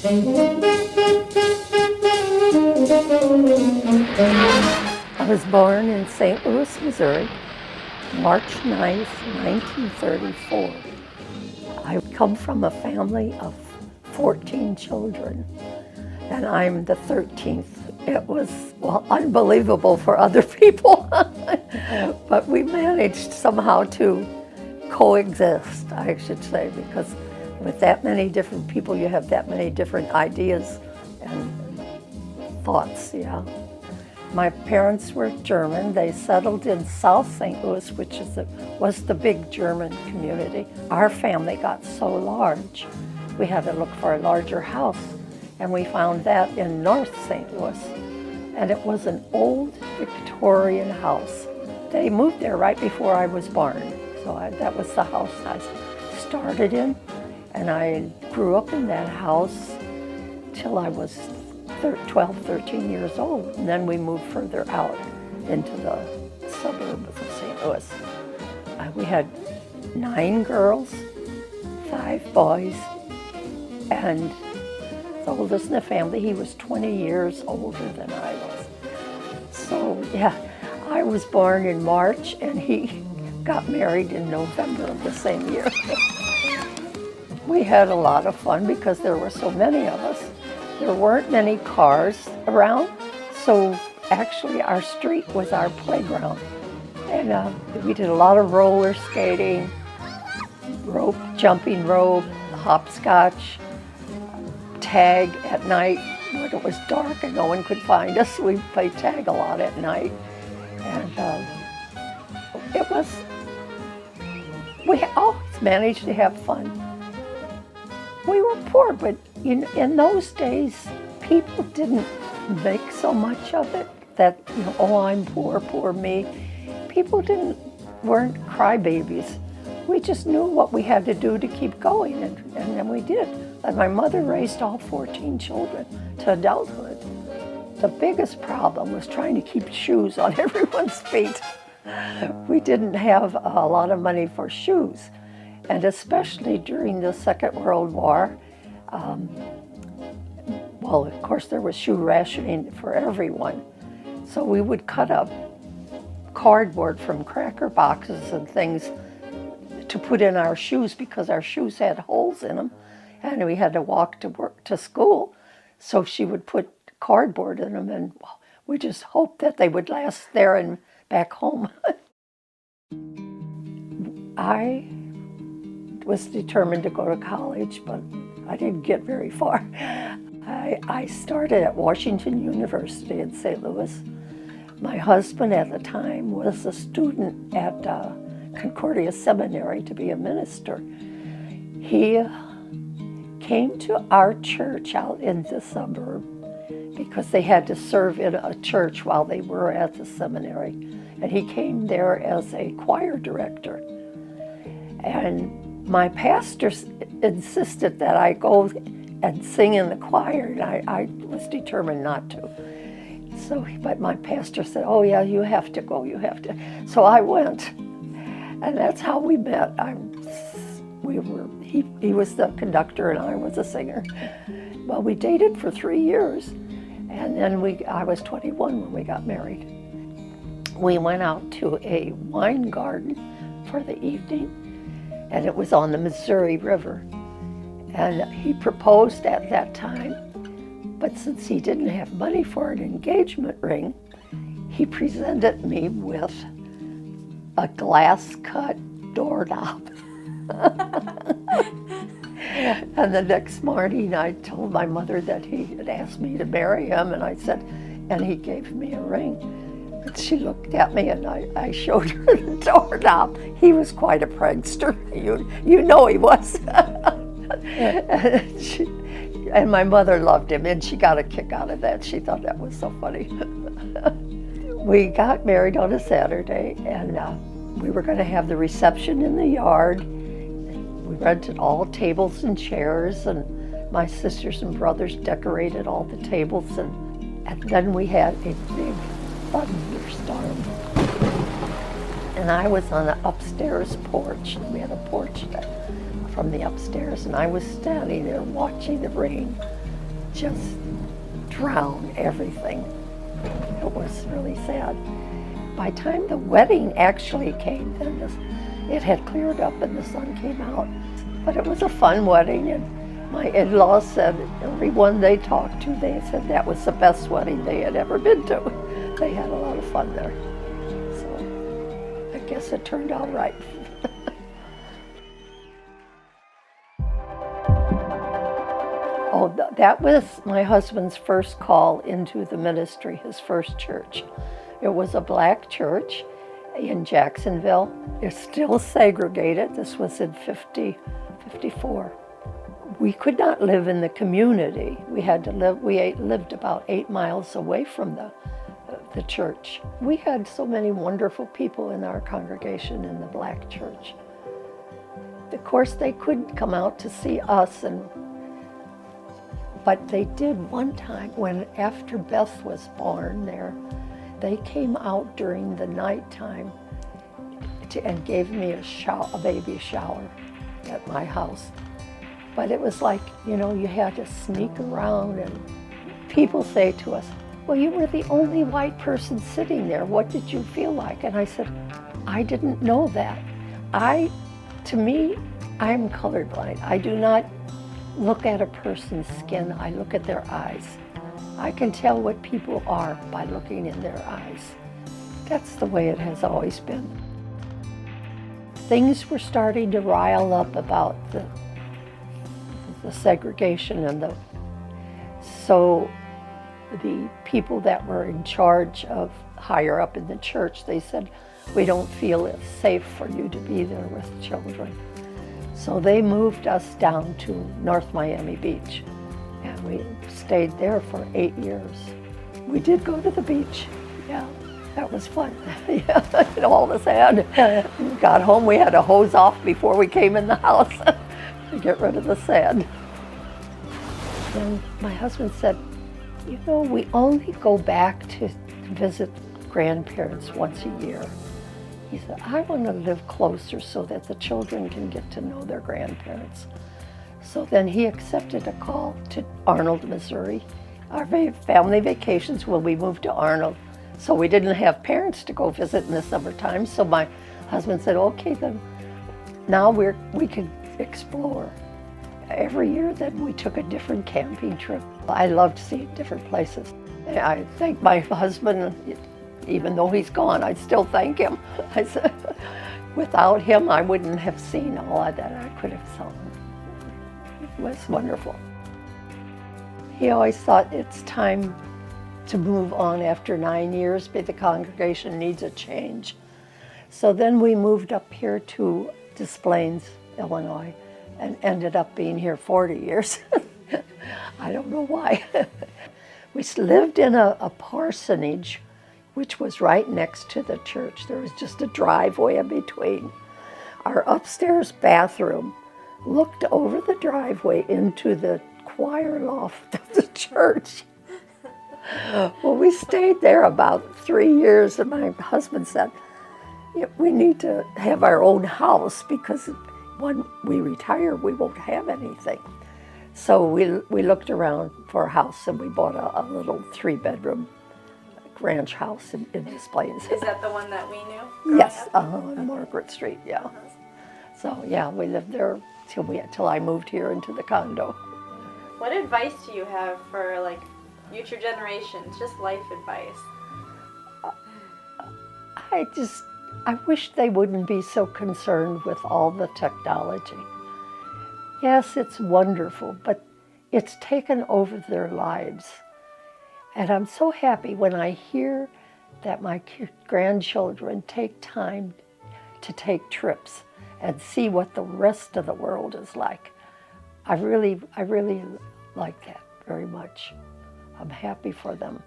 I was born in St. Louis, Missouri, March 9th, 1934. I come from a family of 14 children, and I'm the 13th. It was, well, unbelievable for other people, but we managed somehow to coexist, I should say, because with that many different people, you have that many different ideas and thoughts, yeah. My parents were German. They settled in South St. Louis, which was the big German community. Our family got so large, we had to look for a larger house, and we found that in North St. Louis. And it was an old Victorian house. They moved there right before I was born, so that was the house I started in, and I grew up in that house till I was 12, 13 years old, and then we moved further out into the suburbs of St. Louis. We had 9 girls, 5 boys, and the oldest in the family, he was 20 years older than I was. So yeah, I was born in March and he got married in November of the same year. We had a lot of fun because there were so many of us. There weren't many cars around, so actually our street was our playground. And we did a lot of roller skating, rope, jumping rope, hopscotch, tag at night. When it was dark and no one could find us, we played tag a lot at night. And we always managed to have fun. We were poor, but in those days, people didn't make so much of it that, oh, I'm poor, poor me. People weren't crybabies. We just knew what we had to do to keep going, and then we did. And my mother raised all 14 children to adulthood. The biggest problem was trying to keep shoes on everyone's feet. We didn't have a lot of money for shoes. And especially during the Second World War, well, of course, there was shoe rationing for everyone. So we would cut up cardboard from cracker boxes and things to put in our shoes because our shoes had holes in them, and we had to walk to school. So she would put cardboard in them, and we just hoped that they would last there and back home. I was determined to go to college, but I didn't get very far. I started at Washington University in St. Louis. My husband at the time was a student at Concordia Seminary to be a minister. He came to our church out in the suburb because they had to serve in a church while they were at the seminary. And he came there as a choir director. And my pastor insisted that I go and sing in the choir, and I was determined not to. So, but my pastor said, oh yeah, you have to go, you have to. So I went, and that's how we met. He was the conductor and I was the singer. Well, we dated for 3 years, and then I was 21 when we got married. We went out to a wine garden for the evening, and it was on the Missouri River. And he proposed at that time, but since he didn't have money for an engagement ring, he presented me with a glass-cut doorknob. And the next morning I told my mother that he had asked me to marry him, and I said, and he gave me a ring. And she looked at me and I showed her the doorknob. He was quite a prankster, you know he was. And my mother loved him, and she got a kick out of that. She thought that was so funny. We got married on a Saturday, and we were going to have the reception in the yard. We rented all tables and chairs, and my sisters and brothers decorated all the tables, and then we had a big thunderstorm. And I was on the upstairs porch. We had a porch from the upstairs, and I was standing there watching the rain just drown everything. It was really sad. By the time the wedding actually came, then it had cleared up and the sun came out. But it was a fun wedding, and my in-laws said, everyone they talked to, they said that was the best wedding they had ever been to. They had a lot of fun there. So I guess it turned out right. Oh, that was my husband's first call into the ministry, his first church. It was a black church in Jacksonville. It's still segregated. This was in 54. We could not live in the community. We lived about 8 miles away from the church. We had so many wonderful people in our congregation in the black church. Of course, they couldn't come out to see us, but they did one time after Beth was born there. They came out during the nighttime and gave me a baby shower at my house. But it was like, you had to sneak around, and people say to us, well, you were the only white person sitting there. What did you feel like? And I said, I didn't know that. To me, I'm colorblind. I do not look at a person's skin, I look at their eyes. I can tell what people are by looking in their eyes. That's the way it has always been. Things were starting to rile up about the segregation, so the people that were in charge of higher up in the church, they said, we don't feel it's safe for you to be there with children. So they moved us down to North Miami Beach, and we stayed there for 8 years. We did go to the beach, yeah, that was fun. Yeah, all of us had. We got home, we had to hose off before we came in the house to get rid of the sand. And my husband said, we only go back to visit grandparents once a year. He said, I want to live closer so that the children can get to know their grandparents. So then he accepted a call to Arnold, Missouri, our family vacations when we moved to Arnold. So we didn't have parents to go visit in the summertime. So my husband said, okay, then now we could explore. Every year then we took a different camping trip. I loved seeing different places. I thank my husband, even though he's gone, I still thank him. I said, without him, I wouldn't have seen all that I could have seen. It was wonderful. He always thought it's time to move on after 9 years, but the congregation needs a change. So then we moved up here to Des Plaines, Illinois, and ended up being here 40 years. I don't know why. We lived in a parsonage, which was right next to the church. There was just a driveway in between. Our upstairs bathroom looked over the driveway into the choir loft of the church. Well, we stayed there about 3 years, and my husband said, we need to have our own house because when we retire, we won't have anything. So we looked around for a house, and we bought a little 3-bedroom ranch house in Des Plaines. Is that the one that we knew? Yes, on Margaret Street, yeah. So yeah, we lived there till I moved here into the condo. What advice do you have for future generations, just life advice? I wish they wouldn't be so concerned with all the technology. Yes, it's wonderful, but it's taken over their lives. And I'm so happy when I hear that my grandchildren take time to take trips and see what the rest of the world is like. I really like that very much. I'm happy for them.